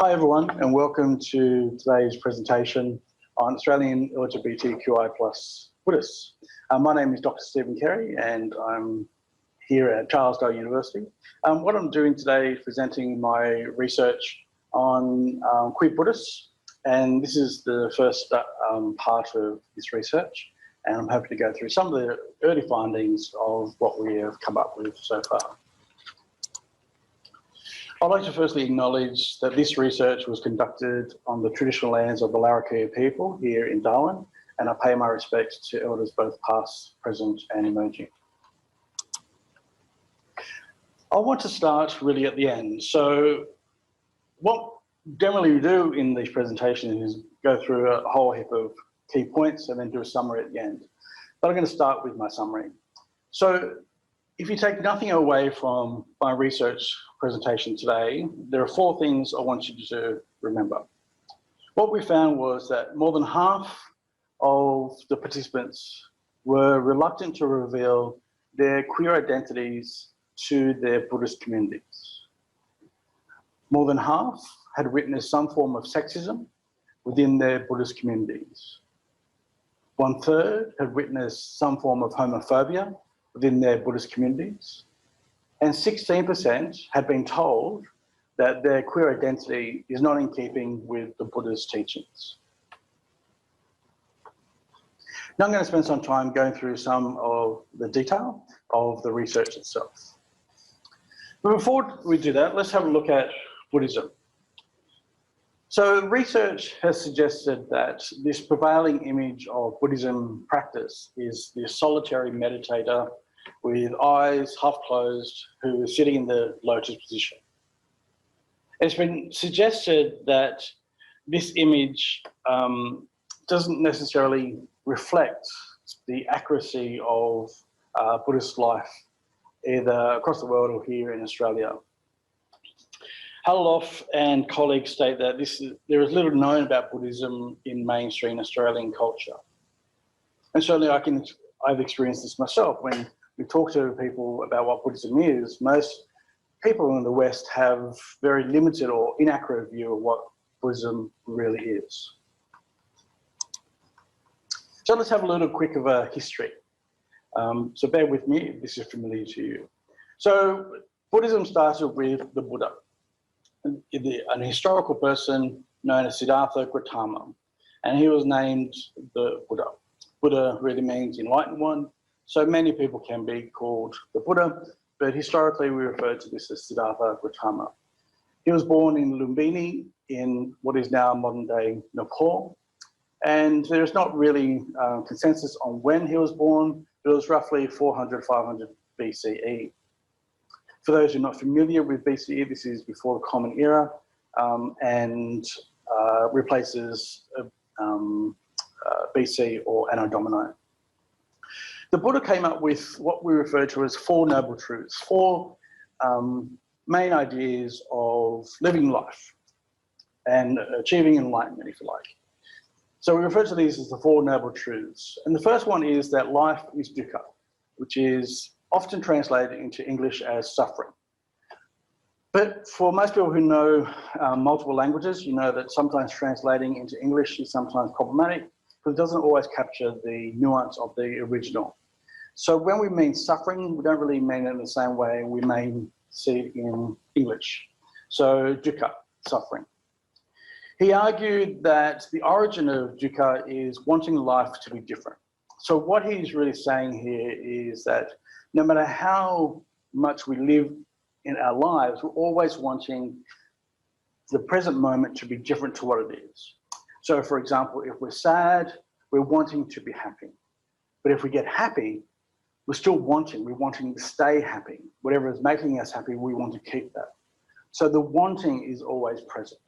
Hi everyone, and welcome to today's presentation on Australian LGBTQIA Buddhists. My name is Dr. Stephen Kerry and I'm here at Charlesdale University. What I'm doing today is presenting my research on queer Buddhists, and this is the first part of this research, and I'm hoping to go through some of the early findings of what we have come up with so far. I'd like to firstly acknowledge that this research was conducted on the traditional lands of the Larrakia people here in Darwin, and I pay my respects to elders both past, present and emerging. I want to start really at the end. So what generally we do in these presentations is go through a whole heap of key points and then do a summary at the end. But I'm going to start with my summary. So if you take nothing away from my research presentation today, there are 4 things I want you to remember. What we found was that more than half of the participants were reluctant to reveal their queer identities to their Buddhist communities. More than half had witnessed some form of sexism within their Buddhist communities. 1/3 had witnessed some form of homophobia within their Buddhist communities, and 16% had been told that their queer identity is not in keeping with the Buddha's teachings. Now I'm going to spend some time going through some of the detail of the research itself. But before we do that, let's have a look at Buddhism. So research has suggested that this prevailing image of Buddhism practice is the solitary meditator with eyes half closed who is sitting in the lotus position. It's been suggested that this image doesn't necessarily reflect the accuracy of Buddhist life, either across the world or here in Australia. Halof and colleagues state that there is little known about Buddhism in mainstream Australian culture. And certainly I've experienced this myself. When we talk to people about what Buddhism is, most people in the West have very limited or inaccurate view of what Buddhism really is. So let's have a little quick of a history. So bear with me if this is familiar to you. So Buddhism started with the Buddha, an historical person known as Siddhartha Gautama, and he was named the Buddha. Buddha really means enlightened one, so many people can be called the Buddha, but historically we refer to this as Siddhartha Gautama. He was born in Lumbini in what is now modern-day Nepal, and there's not really consensus on when he was born, but it was roughly 400, 500 BCE. For those who are not familiar with BCE, this is before the Common Era and replaces BC or Anno Domini. The Buddha came up with what we refer to as 4 noble truths, 4 main ideas of living life and achieving enlightenment, if you like. So we refer to these as the 4 noble truths. And the first one is that life is dukkha, which is often translated into English as suffering. But for most people who know multiple languages, you know that sometimes translating into English is sometimes problematic because it doesn't always capture the nuance of the original. So when we mean suffering, we don't really mean it in the same way we may see it in English. So dukkha, suffering. He argued that the origin of dukkha is wanting life to be different. So what he's really saying here is that no matter how much we live in our lives, we're always wanting the present moment to be different to what it is. So for example, if we're sad, we're wanting to be happy. But if we get happy, we're still wanting to stay happy. Whatever is making us happy, we want to keep that. So the wanting is always present.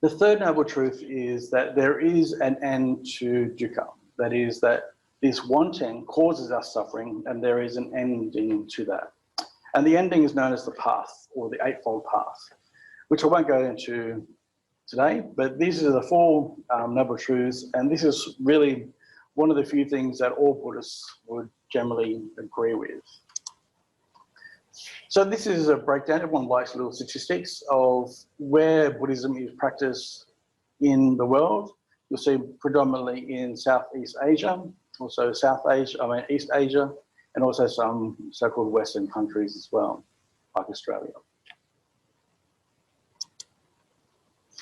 The third noble truth is that there is an end to dukkha. That is that this wanting causes us suffering and there is an ending to that. And the ending is known as the path, or the Eightfold Path, which I won't go into today, but these are the 4 noble truths, and this is really one of the few things that all Buddhists would generally agree with. So this is a breakdown, everyone likes little statistics of where Buddhism is practiced in the world. You'll see predominantly in Southeast Asia, also East Asia, and also some so-called Western countries as well, like Australia.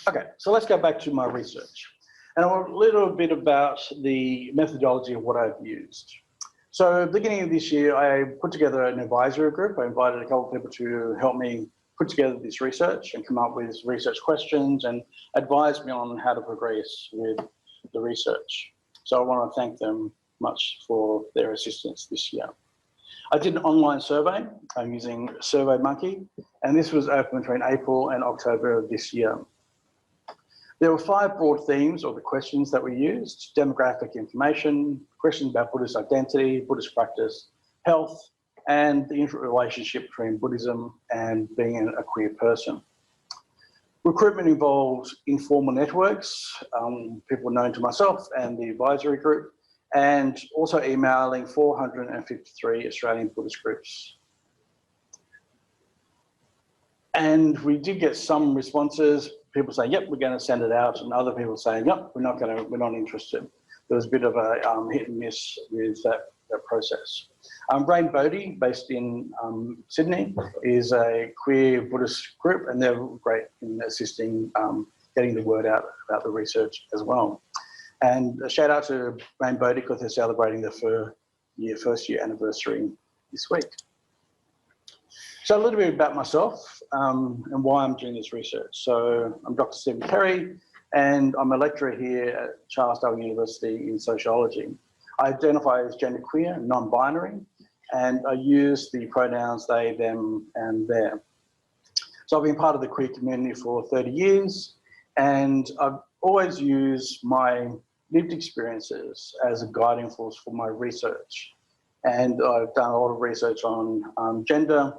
Okay, so let's go back to my research. And a little bit about the methodology of what I've used. So beginning of this year, I put together an advisory group. I invited a couple of people to help me put together this research and come up with research questions and advise me on how to progress with the research. So I want to thank them much for their assistance this year. I did an online survey. I'm using SurveyMonkey, and this was open between April and October of this year. There were 5 broad themes of the questions that we used: demographic information, questions about Buddhist identity, Buddhist practice, health, and the interrelationship between Buddhism and being a queer person. Recruitment involved informal networks, people known to myself and the advisory group, and also emailing 453 Australian Buddhist groups. And we did get some responses. People saying, "Yep, we're going to send it out," and other people saying, "Yep, we're not interested." There was a bit of a hit and miss with that process. Rainbodhi, based in Sydney, is a queer Buddhist group, and they're great in assisting getting the word out about the research as well. And a shout out to Rainbodhi because they're celebrating their first year anniversary this week. So a little bit about myself and why I'm doing this research. So I'm Dr. Stephen Kerry, and I'm a lecturer here at Charles Darwin University in sociology. I identify as genderqueer, non-binary, and I use the pronouns they, them, and their. So I've been part of the queer community for 30 years, and I've always used my lived experiences as a guiding force for my research. And I've done a lot of research on gender,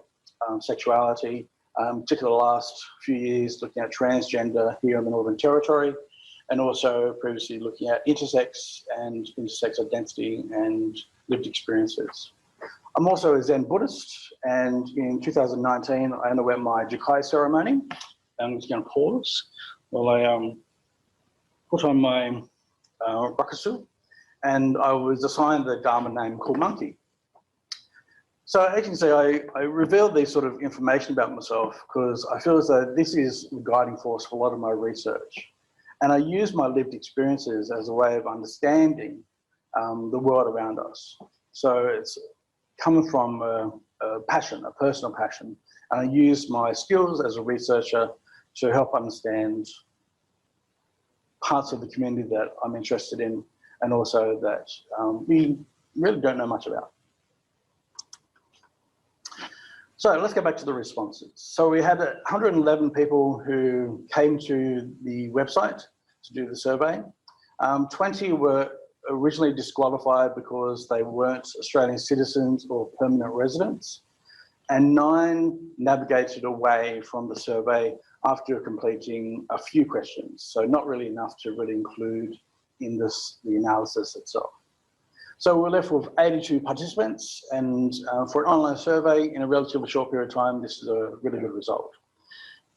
sexuality, particularly the last few years looking at transgender here in the Northern Territory, and also previously looking at intersex and intersex identity and lived experiences. I'm also a Zen Buddhist, and in 2019 I underwent my Jukai ceremony. I'm just going to pause while I put on my rakusu, and I was assigned the Dharma name called Monkey. So as you can see, I revealed this sort of information about myself because I feel as though this is the guiding force for a lot of my research. And I use my lived experiences as a way of understanding the world around us. So it's coming from a passion, a personal passion. And I use my skills as a researcher to help understand parts of the community that I'm interested in, and also that we really don't know much about. So let's go back to the responses. So we had 111 people who came to the website to do the survey. 20 were originally disqualified because they weren't Australian citizens or permanent residents, and 9 navigated away from the survey after completing a few questions. So not really enough to really include in the analysis itself. So we're left with 82 participants, and for an online survey in a relatively short period of time, this is a really good result.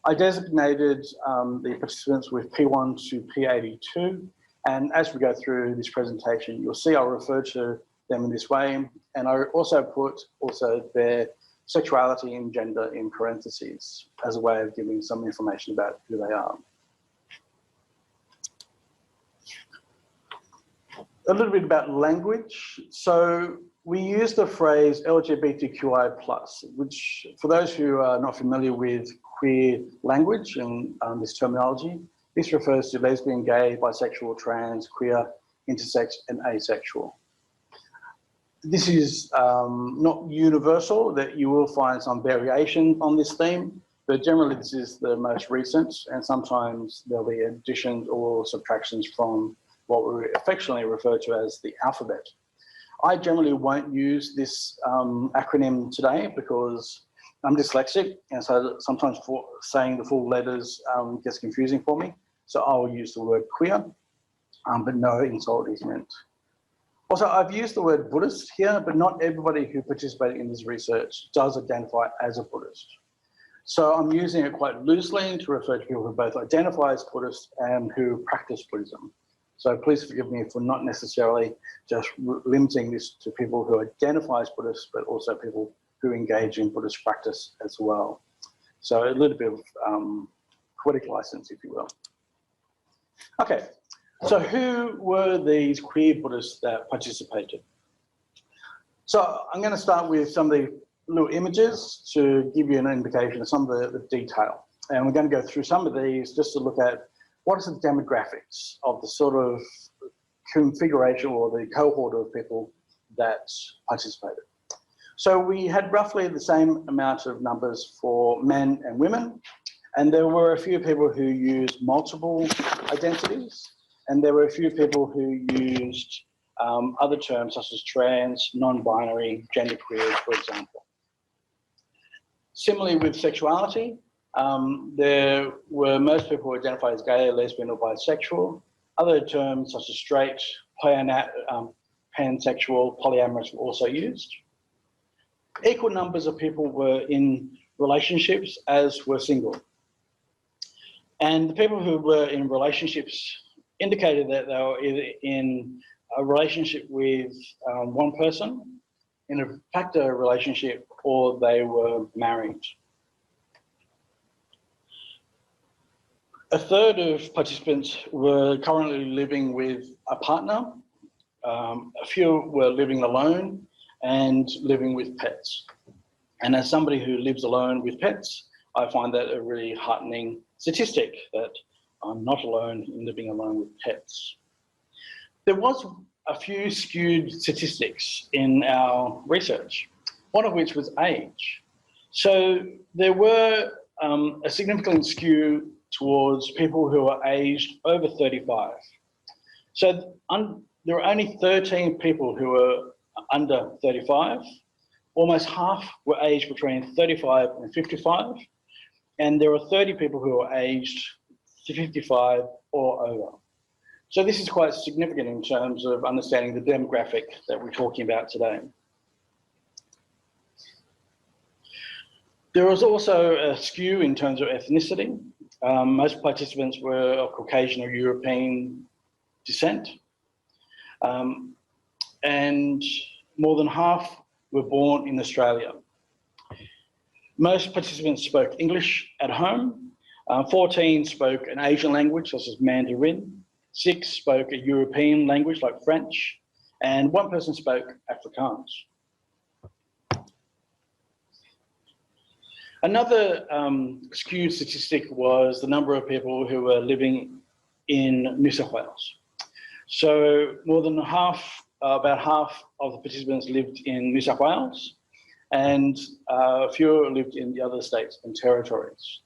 I designated the participants with P1 to P82, and as we go through this presentation, you'll see I'll refer to them in this way, and I also put their sexuality and gender in parentheses as a way of giving some information about who they are. A little bit about language. So we use the phrase LGBTQIA+, which for those who are not familiar with queer language and this terminology, this refers to lesbian, gay, bisexual, trans, queer, intersex, and asexual. This is not universal, that you will find some variation on this theme, but generally this is the most recent, and sometimes there'll be additions or subtractions from what we affectionately refer to as the alphabet. I generally won't use this acronym today because I'm dyslexic, and so sometimes saying the full letters gets confusing for me. So I'll use the word queer, but no insult is meant. Also, I've used the word Buddhist here, but not everybody who participated in this research does identify as a Buddhist. So I'm using it quite loosely to refer to people who both identify as Buddhists and who practice Buddhism. So please forgive me for not necessarily just limiting this to people who identify as Buddhists, but also people who engage in Buddhist practice as well. So a little bit of poetic license, if you will. Okay, so who were these queer Buddhists that participated? So I'm going to start with some of the little images to give you an indication of some of the detail. And we're going to go through some of these just to look at what is the demographics of the sort of configuration or the cohort of people that participated. So we had roughly the same amount of numbers for men and women, and there were a few people who used multiple identities, and there were a few people who used other terms such as trans, non-binary, genderqueer, for example. Similarly with sexuality, there were most people who identified as gay, lesbian or bisexual. Other terms such as straight, pansexual, polyamorous were also used. Equal numbers of people were in relationships as were single. And the people who were in relationships indicated that they were either in a relationship with one person, in a factor relationship, or they were married. A third of participants were currently living with a partner. A few were living alone and living with pets. And as somebody who lives alone with pets, I find that a really heartening statistic that I'm not alone in living alone with pets. There was a few skewed statistics in our research, one of which was age. So there were a significant skew towards people who are aged over 35. So there were only 13 people who were under 35. Almost half were aged between 35 and 55. And there were 30 people who were aged 55 or over. So this is quite significant in terms of understanding the demographic that we're talking about today. There was also a skew in terms of ethnicity. Most participants were of Caucasian or European descent. And more than half were born in Australia. Most participants spoke English at home. 14 spoke an Asian language such as Mandarin. 6 spoke a European language like French. And 1 person spoke Afrikaans. Another skewed statistic was the number of people who were living in New South Wales. So more than half, about half of the participants lived in New South Wales, and fewer lived in the other states and territories.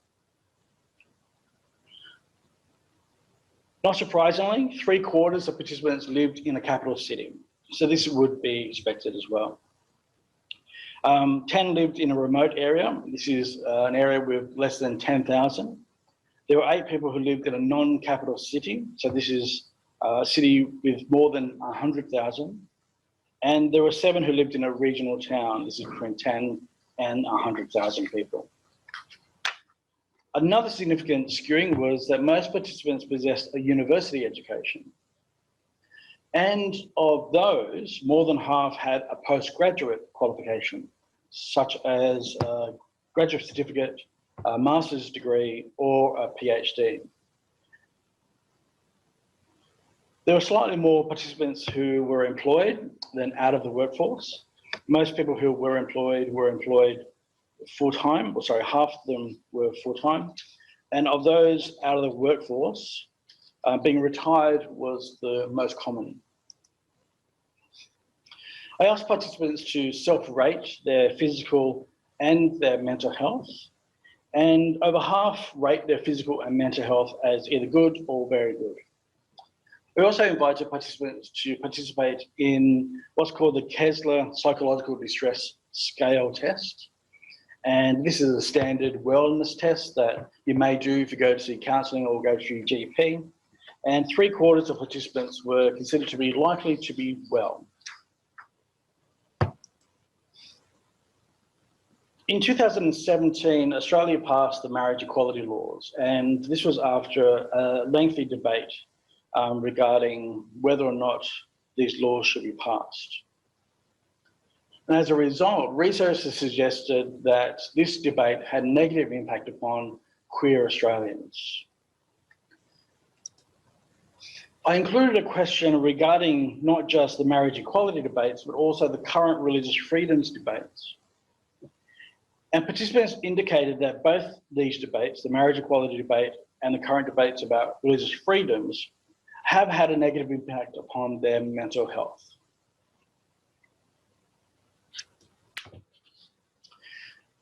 Not surprisingly, 3/4 of participants lived in a capital city. So this would be expected as well. 10 lived in a remote area. This is an area with less than 10,000. There were 8 people who lived in a non-capital city. So this is a city with more than 100,000. And there were 7 who lived in a regional town. This is between 10 and 100,000 people. Another significant skewing was that most participants possessed a university education. And of those, more than half had a postgraduate qualification, such as a graduate certificate, a master's degree, or a PhD. There were slightly more participants who were employed than out of the workforce. Most people who were employed full-time, or sorry, half of them were full-time. And of those out of the workforce, being retired was the most common. I asked participants to self-rate their physical and their mental health, and over half rate their physical and mental health as either good or very good. We also invited participants to participate in what's called the Kessler Psychological Distress Scale Test. And this is a standard wellness test that you may do if you go to see counselling or go to your GP. And 3/4 of participants were considered to be likely to be well. In 2017, Australia passed the marriage equality laws, and this was after a lengthy debate regarding whether or not these laws should be passed. And as a result, research has suggested that this debate had a negative impact upon queer Australians. I included a question regarding not just the marriage equality debates, but also the current religious freedoms debates. And participants indicated that both these debates, the marriage equality debate and the current debates about religious freedoms, have had a negative impact upon their mental health.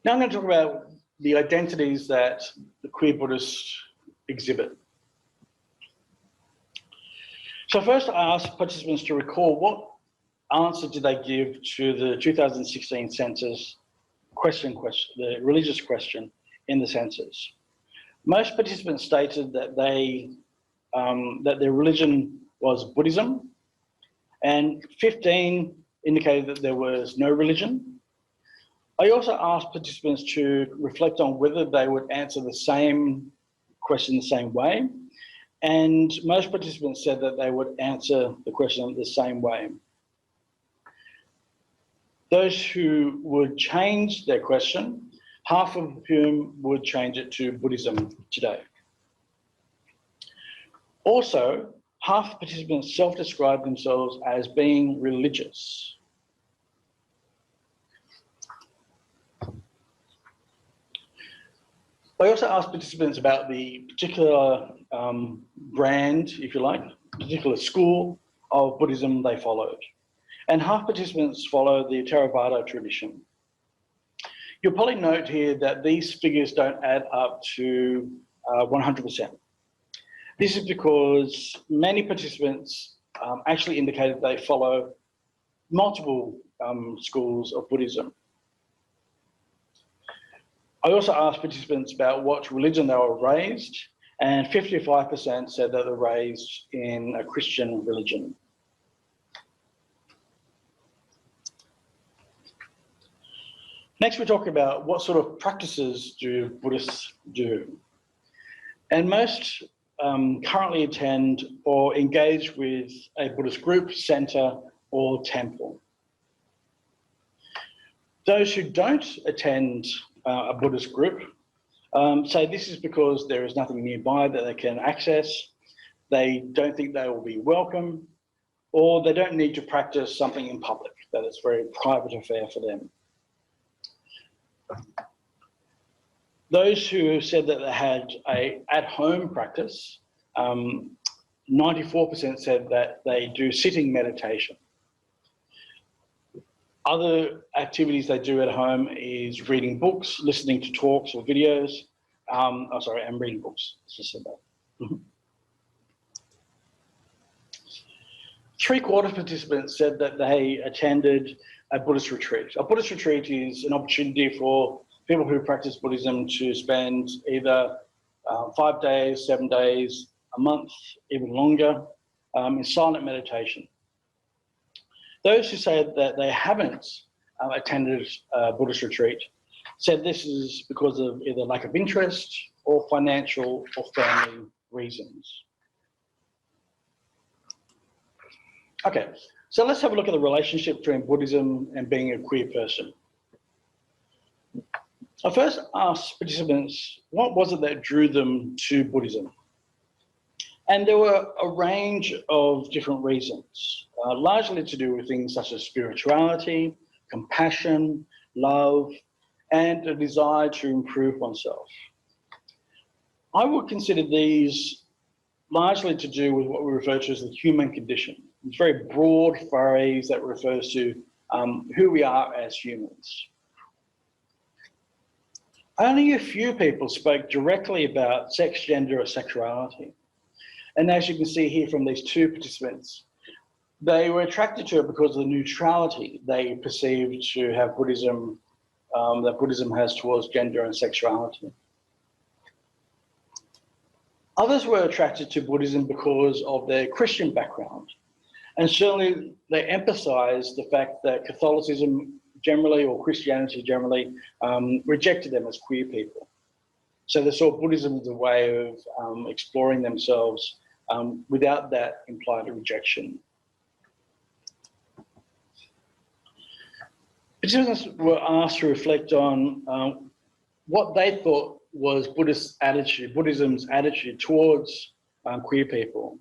Now I'm going to talk about the identities that the queer Buddhists exhibit. So first I asked participants to recall what answer did they give to the 2016 census question, the religious question in the census. Most participants stated that that their religion was Buddhism, and 15 indicated that there was no religion. I also asked participants to reflect on whether they would answer the same question the same way, and most participants said that they would answer the question the same way. Those who would change their question, half of whom would change it to Buddhism today. Also, half the participants self-described themselves as being religious. I also asked participants about the particular brand, if you like, particular school of Buddhism they followed. And half participants follow the Theravada tradition. You'll probably note here that these figures don't add up to 100%. This is because many participants actually indicated they follow multiple schools of Buddhism. I also asked participants about what religion they were raised, and 55% said that they were raised in a Christian religion. Next, we talk about what sort of practices do Buddhists do. And most currently attend or engage with a Buddhist group, centre, or temple. Those who don't attend a Buddhist group say this is because there is nothing nearby that they can access, they don't think they will be welcome, or they don't need to practice something in public, that it's a very private affair for them. Those who said that they had an at-home practice, 94% said that they do sitting meditation. Other activities they do at home is reading books, listening to talks or videos. I'm reading books, just said that. 3/4 of participants said that they attended a Buddhist retreat. A Buddhist retreat is an opportunity for people who practice Buddhism to spend either 5 days, 7 days, a month, even longer, in silent meditation. Those who say that they haven't attended a Buddhist retreat said this is because of either lack of interest or financial or family reasons. Okay, so let's have a look at the relationship between Buddhism and being a queer person. I first asked participants, what was it that drew them to Buddhism? And there were a range of different reasons, largely to do with things such as spirituality, compassion, love, and a desire to improve oneself. I would consider these largely to do with what we refer to as the human condition. It's a very broad phrase that refers to who we are as humans. Only a few people spoke directly about sex, gender, or sexuality. And as you can see here from these two participants, they were attracted to it because of the neutrality they perceived to have Buddhism, that Buddhism has towards gender and sexuality. Others were attracted to Buddhism because of their Christian background. And certainly they emphasized the fact that Catholicism generally, or Christianity generally, rejected them as queer people. So they saw Buddhism as a way of exploring themselves without that implied rejection. Participants were asked to reflect on what they thought was Buddhism's attitude towards queer people.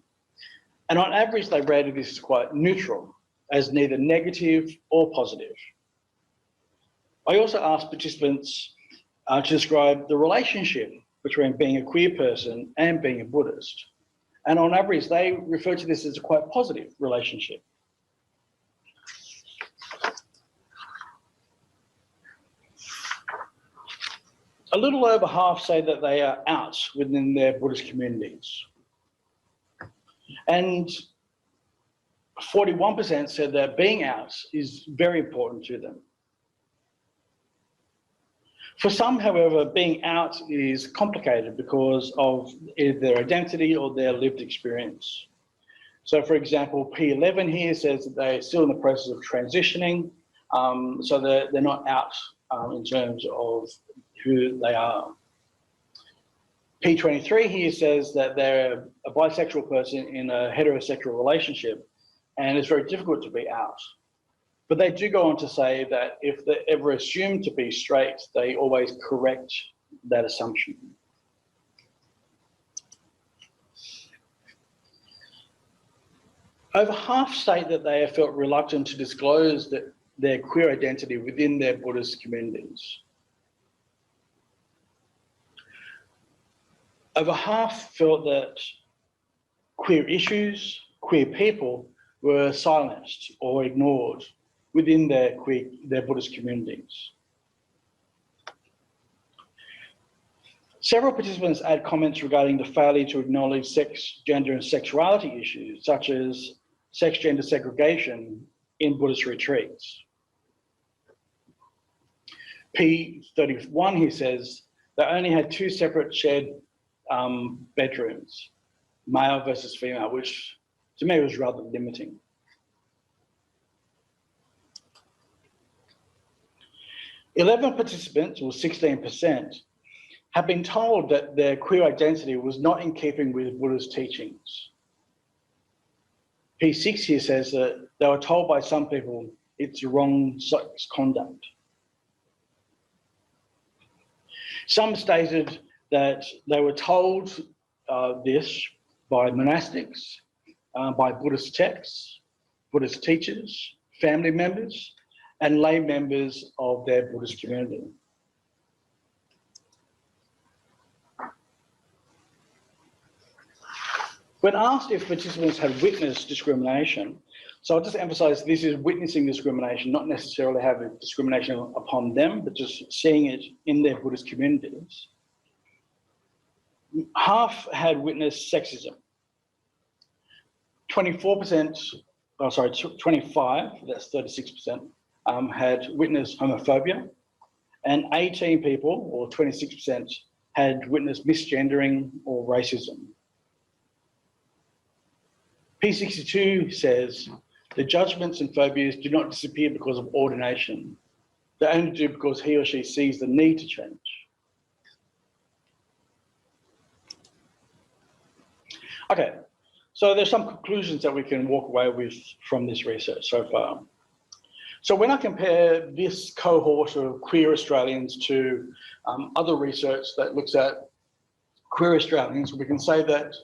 And on average, they rated this as quite neutral, as neither negative or positive. I also asked participants to describe the relationship between being a queer person and being a Buddhist. And on average, they referred to this as a quite positive relationship. A little over half say that they are out within their Buddhist communities. And 41% said that being out is very important to them. For some, however, being out is complicated because of either their identity or their lived experience. So for example, P11 here says that they're still in the process of transitioning, so they're not out in terms of who they are. P23 here says that they're a bisexual person in a heterosexual relationship, and it's very difficult to be out. But they do go on to say that if they're ever assumed to be straight, they always correct that assumption. Over half state that they have felt reluctant to disclose their queer identity within their Buddhist communities. Over half felt that queer issues, queer people were silenced or ignored within their Buddhist communities. Several participants add comments regarding the failure to acknowledge sex, gender and sexuality issues, such as sex-gender segregation in Buddhist retreats. P31 here says they only had 2 separate shared bedrooms, male versus female, which to me was rather limiting. Eleven participants, or 16%, have been told that their queer identity was not in keeping with Buddhist teachings. P6 here says that they were told by some people it's wrong sex conduct. Some stated that they were told this by monastics, by Buddhist texts, Buddhist teachers, family members, and lay members of their Buddhist community. When asked if participants had witnessed discrimination, so I'll just emphasise this is witnessing discrimination, not necessarily having discrimination upon them, but just seeing it in their Buddhist communities. Half had witnessed sexism. 25, that's 36%, had witnessed homophobia, and 18 people, or 26%, had witnessed misgendering or racism. P62 says the judgments and phobias do not disappear because of ordination. They only do because he or she sees the need to change. Okay, so there's some conclusions that we can walk away with from this research so far. So when I compare this cohort of queer Australians to other research that looks at queer Australians, we can say that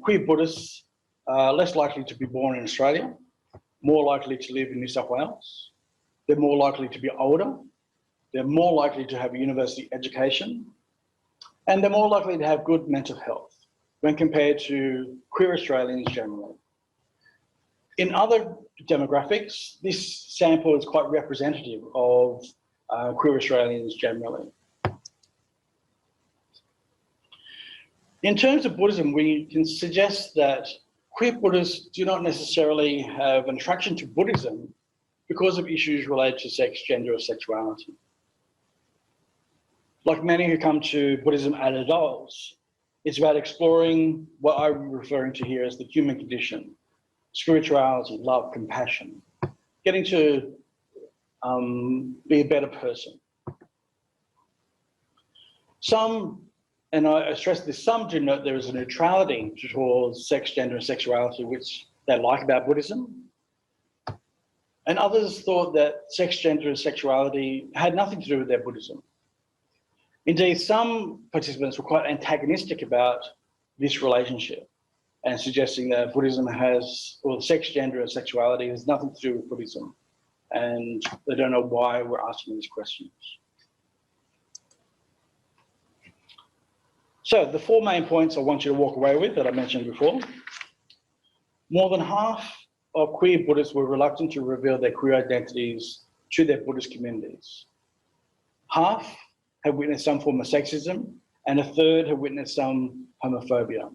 queer Buddhists are less likely to be born in Australia, more likely to live in New South Wales, they're more likely to be older, they're more likely to have a university education, and they're more likely to have good mental health when compared to queer Australians generally. In other demographics, this sample is quite representative of queer Australians generally. In terms of Buddhism, we can suggest that queer Buddhists do not necessarily have an attraction to Buddhism because of issues related to sex, gender, or sexuality. Like many who come to Buddhism as adults, it's about exploring what I'm referring to here as the human condition, spirituality, love, compassion, getting to be a better person. Some, and I stress this, some do note there is a neutrality towards sex, gender and sexuality, which they like about Buddhism. And others thought that sex, gender and sexuality had nothing to do with their Buddhism. Indeed, some participants were quite antagonistic about this relationship and suggesting that Buddhism has, or sex, gender and sexuality has nothing to do with Buddhism. And they don't know why we're asking these questions. So the 4 main points I want you to walk away with that I mentioned before. More than half of queer Buddhists were reluctant to reveal their queer identities to their Buddhist communities. Half have witnessed some form of sexism, and a third have witnessed some homophobia.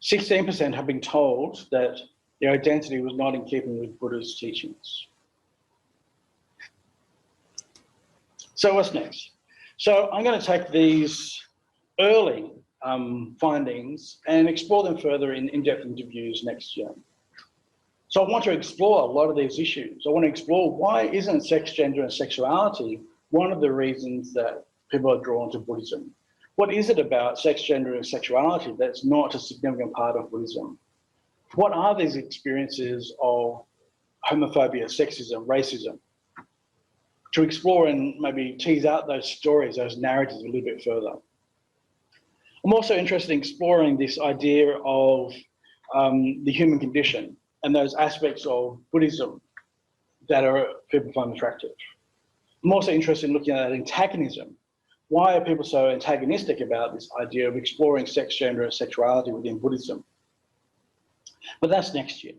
16% have been told that their identity was not in keeping with Buddha's teachings. So what's next? So I'm going to take these early findings and explore them further in in-depth interviews next year. So I want to explore a lot of these issues. I want to explore why isn't sex, gender and sexuality one of the reasons that people are drawn to Buddhism? What is it about sex, gender and sexuality that's not a significant part of Buddhism? What are these experiences of homophobia, sexism, racism? To explore and maybe tease out those stories, those narratives a little bit further. I'm also interested in exploring this idea of the human condition and those aspects of Buddhism that people find attractive. I'm also interested in looking at antagonism. Why are people so antagonistic about this idea of exploring sex, gender, and sexuality within Buddhism? But that's next year.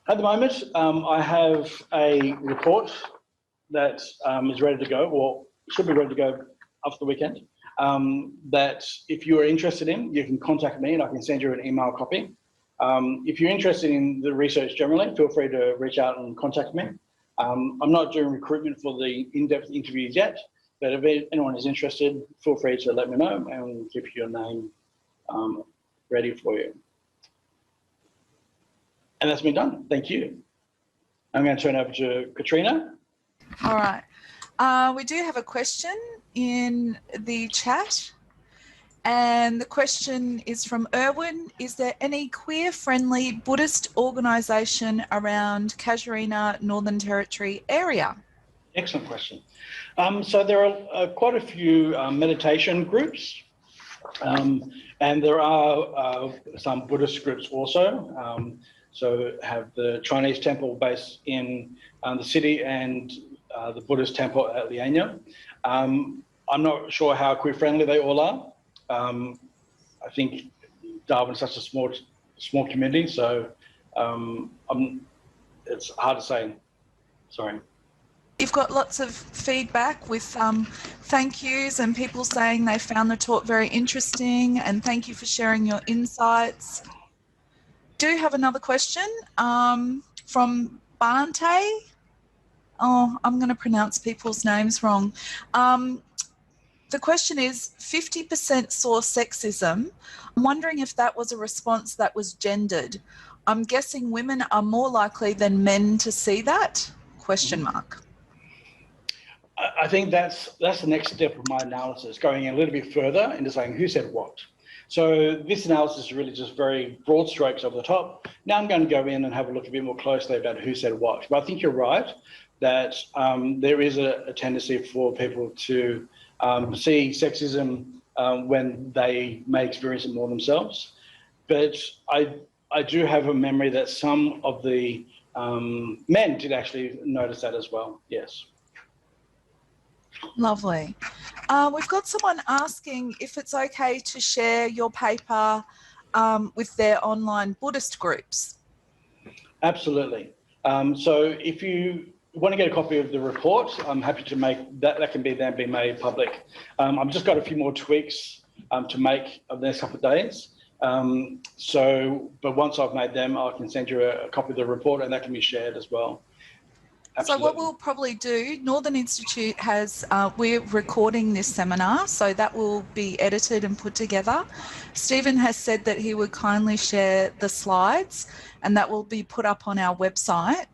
At the moment, I have a report that is ready to go, or should be ready to go after the weekend, that if you are interested in, you can contact me and I can send you an email copy. If you're interested in the research generally, feel free to reach out and contact me. I'm not doing recruitment for the in-depth interviews yet, but if anyone is interested, feel free to let me know and we'll keep your name ready for you. And that's been done. Thank you. I'm going to turn over to Katrina. All right. We do have a question in the chat. And the question is from Erwin. Is there any queer-friendly Buddhist organisation around Casuarina, Northern Territory area? Excellent question. So there are quite a few meditation groups, and there are some Buddhist groups also. So have the Chinese temple based in the city and the Buddhist temple at Lianya. I'm not sure how queer-friendly they all are. I think Darwin's such a small community, so it's hard to say. Sorry. You've got lots of feedback with thank yous and people saying they found the talk very interesting and thank you for sharing your insights. Do have another question from Bante. Oh, I'm going to pronounce people's names wrong. The question is, 50% saw sexism. I'm wondering if that was a response that was gendered. I'm guessing women are more likely than men to see that? Question mark. I think that's the next step of my analysis, going a little bit further into saying who said what. So this analysis is really just very broad strokes over the top. Now I'm going to go in and have a look a bit more closely about who said what. But I think you're right that there is a tendency for people to see sexism when they may experience it more themselves. But I do have a memory that some of the men did actually notice that as well, yes. Lovely. We've got someone asking if it's okay to share your paper with their online Buddhist groups. Absolutely. So if you want to get a copy of the report, I'm happy to make that can be made public. I've just got a few more tweaks to make over the next couple of days. But once I've made them, I can send you a copy of the report and that can be shared as well. Absolutely. So what we'll probably do, Northern Institute has, we're recording this seminar, so that will be edited and put together. Stephen has said that he would kindly share the slides, and that will be put up on our website.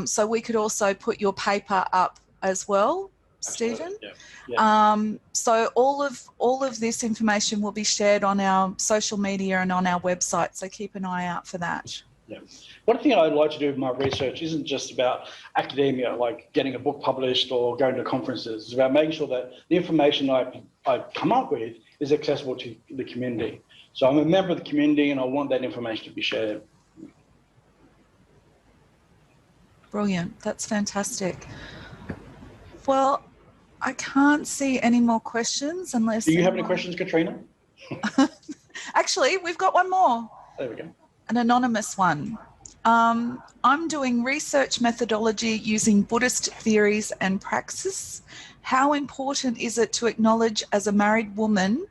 So we could also put your paper up as well, Stephen. Yeah. Yeah. So all of this information will be shared on our social media and on our website, so keep an eye out for that. Yeah. One thing I'd like to do with my research isn't just about academia, like getting a book published or going to conferences. It's about making sure that the information I come up with is accessible to the community. So I'm a member of the community and I want that information to be shared. Brilliant. That's fantastic. Well, I can't see any more questions unless... Do you have any questions, Katrina? Actually, we've got one more. There we go. An anonymous one. I'm doing research methodology using Buddhist theories and praxis. How important is it to acknowledge as a married woman,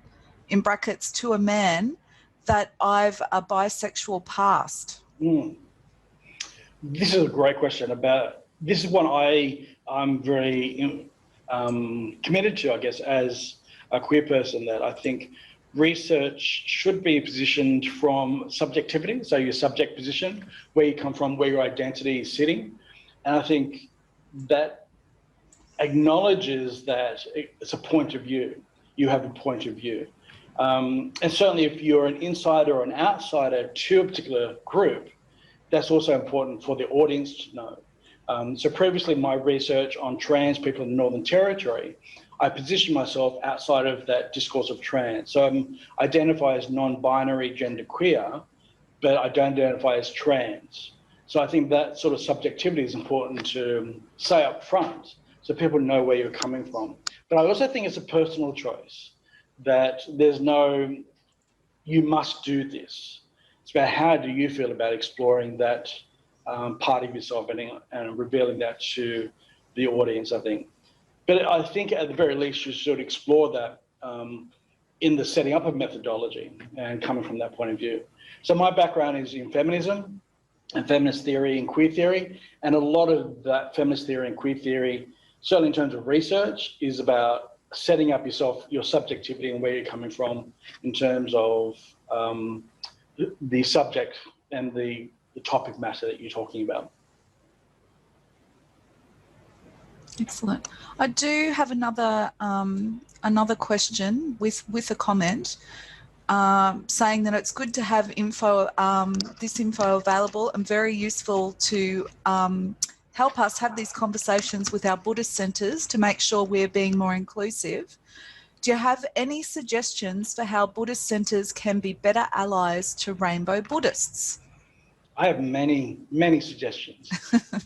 in brackets, to a man, that I've a bisexual past? This is a great question. This is one I'm very committed to, I guess, as a queer person, that I think research should be positioned from subjectivity, so your subject position, where you come from, where your identity is sitting. And I think that acknowledges that it's a point of view. You have a point of view. And certainly if you're an insider or an outsider to a particular group, that's also important for the audience to know. So previously my research on trans people in the Northern Territory, I position myself outside of that discourse of trans. So I identify as non-binary gender queer, but I don't identify as trans. So I think that sort of subjectivity is important to say up front so people know where you're coming from. But I also think it's a personal choice, that there's no, you must do this. It's about how do you feel about exploring that part of yourself and revealing that to the audience, I think. But I think at the very least you should explore that in the setting up of methodology and coming from that point of view. So my background is in feminism and feminist theory and queer theory, and a lot of that feminist theory and queer theory, certainly in terms of research, is about setting up yourself, your subjectivity and where you're coming from in terms of the subject and the topic matter that you're talking about. Excellent. I do have another question with a comment saying that it's good to have this info available and very useful to help us have these conversations with our Buddhist centres to make sure we're being more inclusive. Do you have any suggestions for how Buddhist centres can be better allies to Rainbow Buddhists? I have many, many suggestions.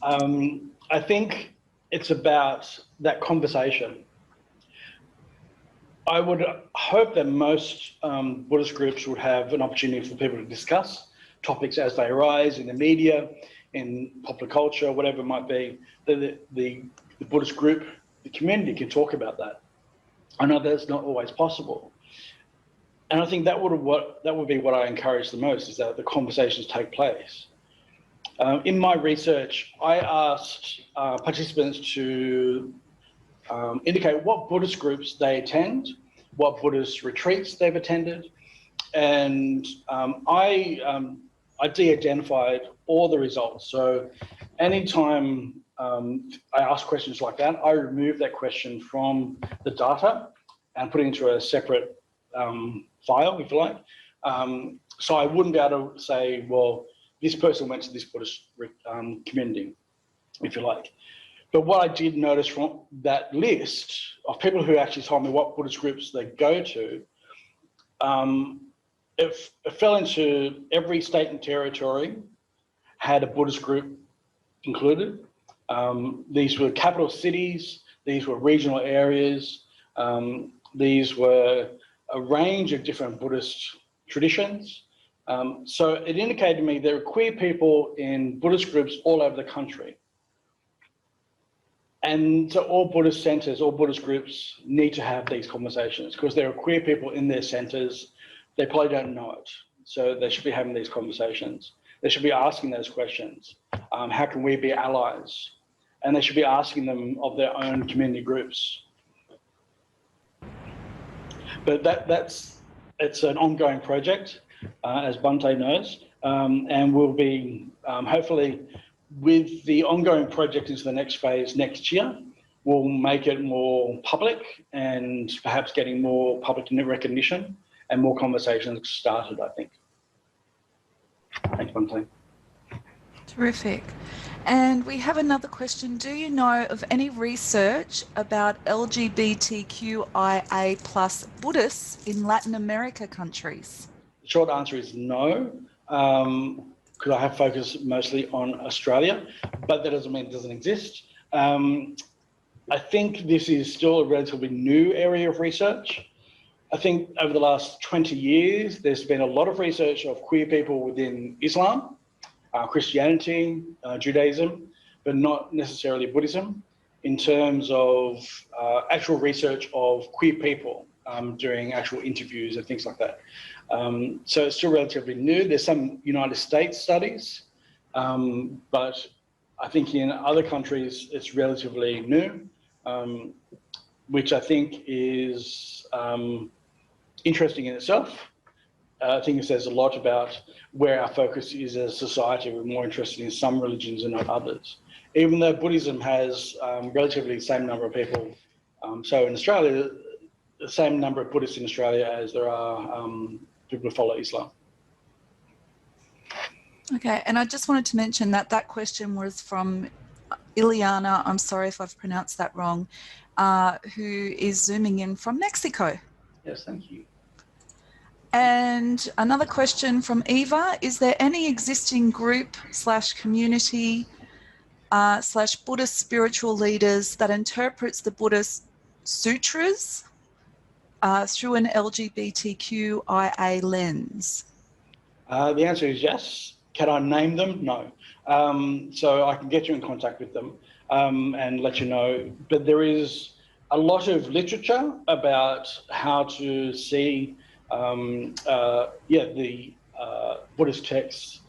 I think it's about that conversation. I would hope that most Buddhist groups would have an opportunity for people to discuss topics as they arise in the media, in popular culture, whatever it might be. The Buddhist group, the community can talk about that. I know that's not always possible. And I think that would be what I encourage the most, is that the conversations take place. In my research, I asked participants to indicate what Buddhist groups they attend, what Buddhist retreats they've attended, and I de-identified all the results. So anytime I ask questions like that, I remove that question from the data and put it into a separate file, if you like. So I wouldn't be able to say, well, this person went to this Buddhist community, if you like. But what I did notice from that list of people who actually told me what Buddhist groups they go to, it fell into every state and territory had a Buddhist group included. These were capital cities, these were regional areas, these were a range of different Buddhist traditions. So it indicated to me there are queer people in Buddhist groups all over the country. And so all Buddhist centres, all Buddhist groups need to have these conversations, because there are queer people in their centres. They probably don't know it. So they should be having these conversations. They should be asking those questions. How can we be allies? and they should be asking them of their own community groups. But it's an ongoing project, as Bhante knows, and we'll be hopefully with the ongoing project into the next phase next year, we'll make it more public and perhaps getting more public recognition and more conversations started, I think. Thanks, Bhante. Terrific. And we have another question. Do you know of any research about LGBTQIA plus Buddhists in Latin America countries? The short answer is no, because I have focused mostly on Australia, but that doesn't mean it doesn't exist. I think this is still a relatively new area of research. I think over the last 20 years, there's been a lot of research of queer people within Islam, Christianity, Judaism, but not necessarily Buddhism, in terms of actual research of queer people during actual interviews and things like that. So it's still relatively new. There's some United States studies, but I think in other countries it's relatively new, which I think is interesting in itself. I think it says a lot about where our focus is as a society. We're more interested in some religions and not others. Even though Buddhism has relatively the same number of people. So in Australia, the same number of Buddhists in Australia as there are people who follow Islam. Okay, and I just wanted to mention that that question was from Ileana, I'm sorry if I've pronounced that wrong, who is zooming in from Mexico. Yes, thank you. And another question from Eva, is there any existing group / community / Buddhist spiritual leaders that interprets the Buddhist sutras through an LGBTQIA lens? The answer is yes. Can I name them? No. So I can get you in contact with them and let you know. But there is a lot of literature about how to see the Buddhist texts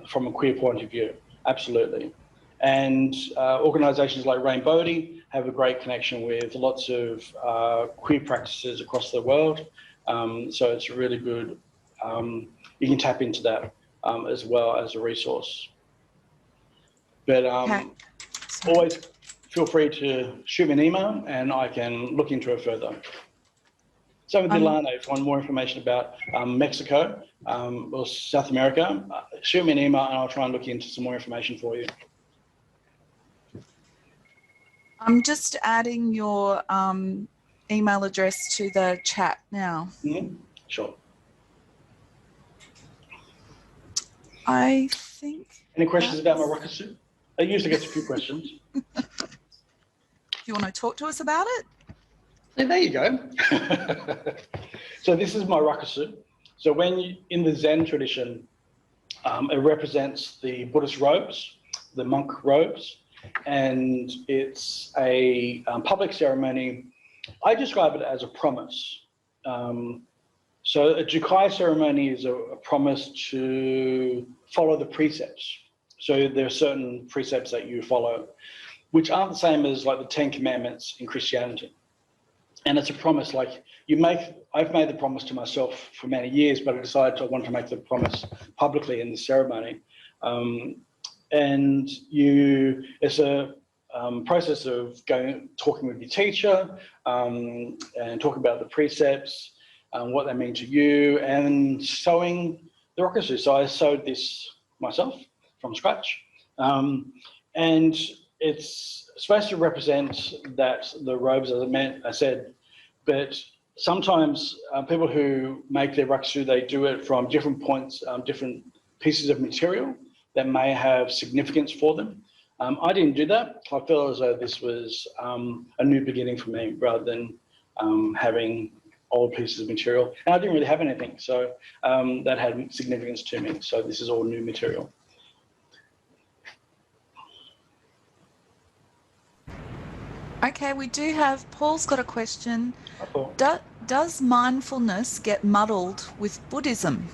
from a queer point of view, absolutely. And organisations like Rainbodhi have a great connection with lots of queer practices across the world. So it's really good. You can tap into that as well as a resource. But always feel free to shoot me an email and I can look into it further. So with Ilana, if you want more information about Mexico or South America, shoot me an email and I'll try and look into some more information for you. I'm just adding your email address to the chat now. Mm-hmm. Sure. I think... Any questions about my rocket suit? I usually get a few questions. Do you want to talk to us about it? So there you go. So this is my rakusu. So in the Zen tradition, it represents the Buddhist robes, the monk robes, and it's a public ceremony. I describe it as a promise. So a jukai ceremony is a promise to follow the precepts. So there are certain precepts that you follow, which aren't the same as like the 10 Commandments in Christianity. And it's a promise like I've made the promise to myself for many years, but I decided I wanted to make the promise publicly in the ceremony. And it's a process of talking with your teacher and talking about the precepts, what they mean to you, and sewing the rakusu. So I sewed this myself from scratch. And it's supposed to represent that the robes, as I said, but sometimes people who make their rakusu, they do it from different points, different pieces of material that may have significance for them. I didn't do that. I felt as though this was a new beginning for me rather than having old pieces of material. And I didn't really have anything, so that had significance to me. So this is all new material. Okay, we do have, Paul's got a question. Hi, Paul. Does mindfulness get muddled with Buddhism?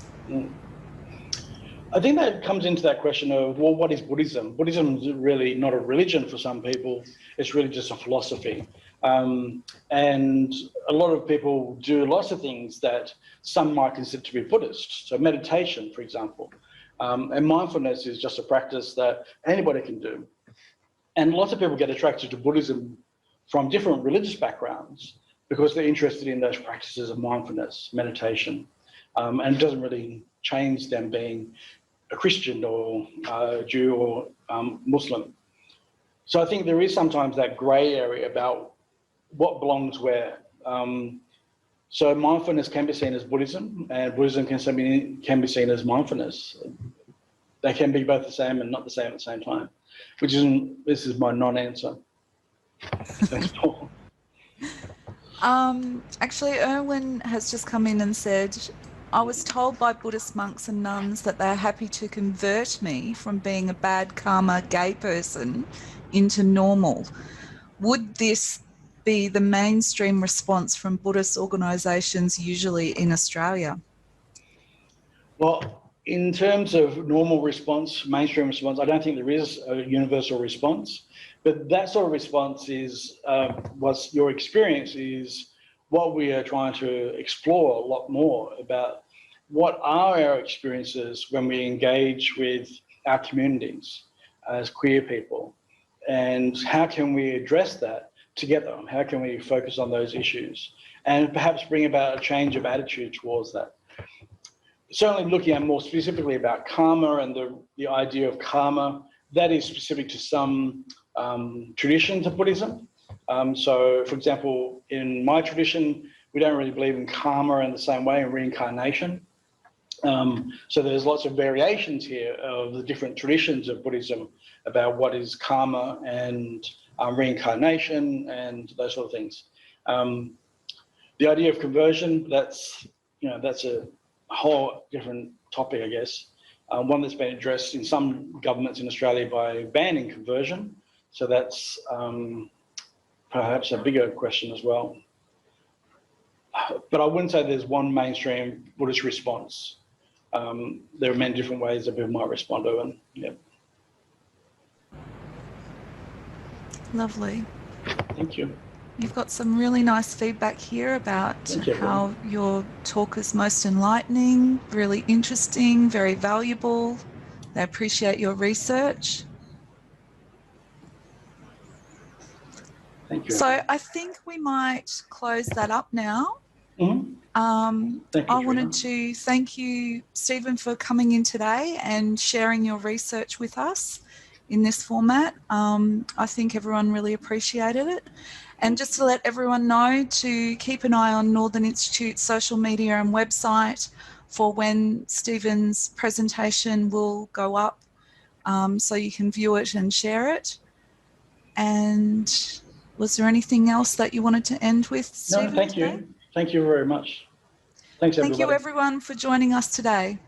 I think that comes into that question of, well, what is Buddhism? Buddhism is really not a religion for some people. It's really just a philosophy. And a lot of people do lots of things that some might consider to be Buddhist. So meditation, for example. And mindfulness is just a practice that anybody can do. And lots of people get attracted to Buddhism from different religious backgrounds because they're interested in those practices of mindfulness, meditation. And it doesn't really change them being a Christian or a Jew or Muslim. So I think there is sometimes that grey area about what belongs where. So mindfulness can be seen as Buddhism, and Buddhism can be seen as mindfulness. They can be both the same and not the same at the same time, this is my non-answer. Thanks, Paul. Actually, Erwin has just come in and said, I was told by Buddhist monks and nuns that they're happy to convert me from being a bad karma gay person into normal. Would this be the mainstream response from Buddhist organisations usually in Australia? Well, in terms of normal response, mainstream response, I don't think there is a universal response, but that sort of response is what's your experience is what we are trying to explore a lot more about what are our experiences when we engage with our communities as queer people, and how can we address that together? How can we focus on those issues and perhaps bring about a change of attitude towards that? Certainly looking at more specifically about karma and the idea of karma, that is specific to some traditions of Buddhism. So, for example, in my tradition, we don't really believe in karma in the same way, in reincarnation. So there's lots of variations here of the different traditions of Buddhism about what is karma and reincarnation and those sort of things. The idea of conversion, that's a whole different topic, I guess. One that's been addressed in some governments in Australia by banning conversion. So that's perhaps a bigger question as well. But I wouldn't say there's one mainstream Buddhist response. There are many different ways that people might respond to it. Yeah. Lovely. Thank you. You've got some really nice feedback here about how your talk is most enlightening, really interesting, very valuable. They appreciate your research. Thank you. So I think we might close that up now. Mm-hmm. Thank you, I wanted to thank you, Stephen, for coming in today and sharing your research with us in this format. I think everyone really appreciated it. And just to let everyone know to keep an eye on Northern Institute's social media and website for when Stephen's presentation will go up, so you can view it and share it. And was there anything else that you wanted to end with, Stephen? No, thank you. Thank you very much. Thanks, everybody. Thank you, everyone, for joining us today.